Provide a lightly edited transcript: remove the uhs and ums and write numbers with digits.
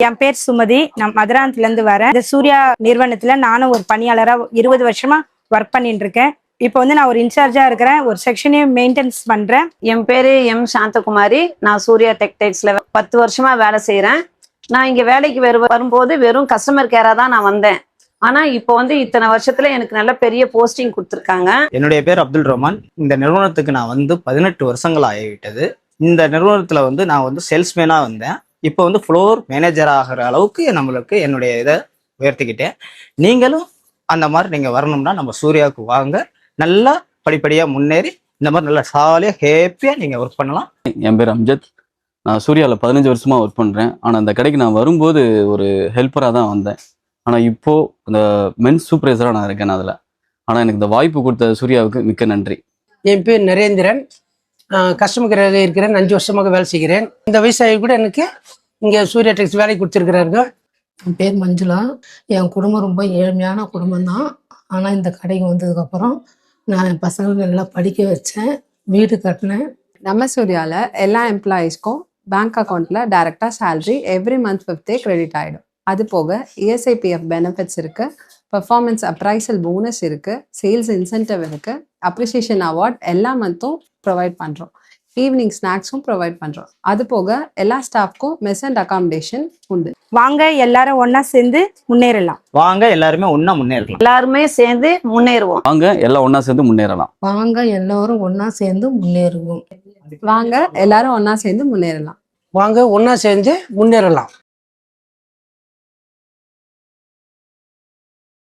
என் பேர் சுமதி. நான் மதுராந்தத்துல இருந்து வரேன். இந்த சூர்யா நிறுவனத்துல நானும் ஒரு பணியாளரா 20 வருஷமா ஒர்க் பண்ணிட்டு இருக்கேன். இப்போ நான் ஒரு இன்சார்ஜா இருக்கிறேன். ஒரு செக்ஷனையும் மெயின்டெனன்ஸ் பண்றேன். என் பேரு எம் சாந்தகுமாரி. நான் சூர்யா டெக்டைல்ஸ்ல 10 வருஷமா வேலை செய்யறேன். நான் இங்க வேலைக்கு வரும்போது வெறும் கஸ்டமர் கேரா தான் நான் வந்தேன். ஆனா இப்போ இத்தனை வருஷத்துல எனக்கு நல்ல பெரிய போஸ்டிங் கொடுத்துருக்காங்க. என்னுடைய பேர் அப்துல் ரஹ்மான். இந்த நிறுவனத்துக்கு நான் 18 வருஷங்கள் ஆகிவிட்டது. இந்த நிறுவனத்துல நான் சேல்ஸ்மேனா வந்தேன். இப்போ ஃப்ளோர் மேனேஜர் ஆகிற அளவுக்கு நம்மளுக்கு என்னுடைய இதை உயர்த்திக்கிட்டேன். நீங்களும் அந்த மாதிரி நீங்க வரணும்னா நம்ம சூர்யாவுக்கு வாங்க. நல்லா படிப்படியா முன்னேறி இந்த மாதிரி நல்லா ஜாலியா ஹேப்பியா நீங்க ஒர்க் பண்ணலாம். என் பேர் அம்ஜத். நான் சூர்யாவில் 15 வருஷமா ஒர்க் பண்றேன். ஆனா அந்த கடைக்கு நான் வரும்போது ஒரு ஹெல்ப்பரா தான் வந்தேன். ஆனா இப்போ இந்த மென்ஸ் சூப்பர்வைசரா நான் இருக்கேன் அதுல. ஆனா எனக்கு இந்த வாய்ப்பு கொடுத்த சூர்யாவுக்கு மிக்க நன்றி. என் பேர் நரேந்திரன். கஸ்டமர் கேராக இருக்கிறேன். 5 வருஷமாக வேலை செய்கிறேன். இந்த வயசாகி கூட எனக்கு இங்கே சூர்யா டெக்ஸ் வேலை கொடுத்துருக்கிறாருங்க. என் பேர் மஞ்சுளா. என் குடும்பம் ரொம்ப ஏழ்மையான குடும்பம் தான். ஆனால் இந்த கடைக்கு வந்ததுக்கப்புறம் நான் என் பசங்களை நல்லா படிக்க வச்சேன், வீடு கட்டினேன். நம்ம சூர்யாவில் எல்லா எம்ப்ளாயீஸ்க்கும் பேங்க் அக்கௌண்ட்டில் டைரெக்டாக salary every month 5th credit ஆகிடும். அது போக ESIPF பெனிஃபிட்ஸ் இருக்குது, பெர்ஃபார்மன்ஸ் அப்ரைசல் போனஸ் இருக்குது, சேல்ஸ் இன்சென்டிவ் இருக்குது, அப்ரிசியேஷன் அவார்ட் எல்லா மந்த்தும் ப்ரொவைட் பண்ணுறோம். ஈவினிங் ஸ்நாக்ஸும் ப்ரொவைட் பண்ணுறோம். அது போக எல்லா ஸ்டாஃப்க்கும் மெஸ் அண்ட் அகாமடேஷன் உண்டு. வாங்க எல்லாரும் ஒன்னா சேர்ந்து முன்னேறலாம். வாங்க எல்லாருமே ஒண்ணா முன்னேறலாம். எல்லாருமே சேர்ந்து முன்னேறுவோம். வாங்க எல்லாம் ஒண்ணா சேர்ந்து முன்னேறலாம். வாங்க எல்லாரும் ஒன்றா சேர்ந்து முன்னேறுவோம். வாங்க எல்லாரும் ஒன்றா சேர்ந்து முன்னேறலாம். வாங்க ஒன்றா சேர்ந்து முன்னேறலாம்.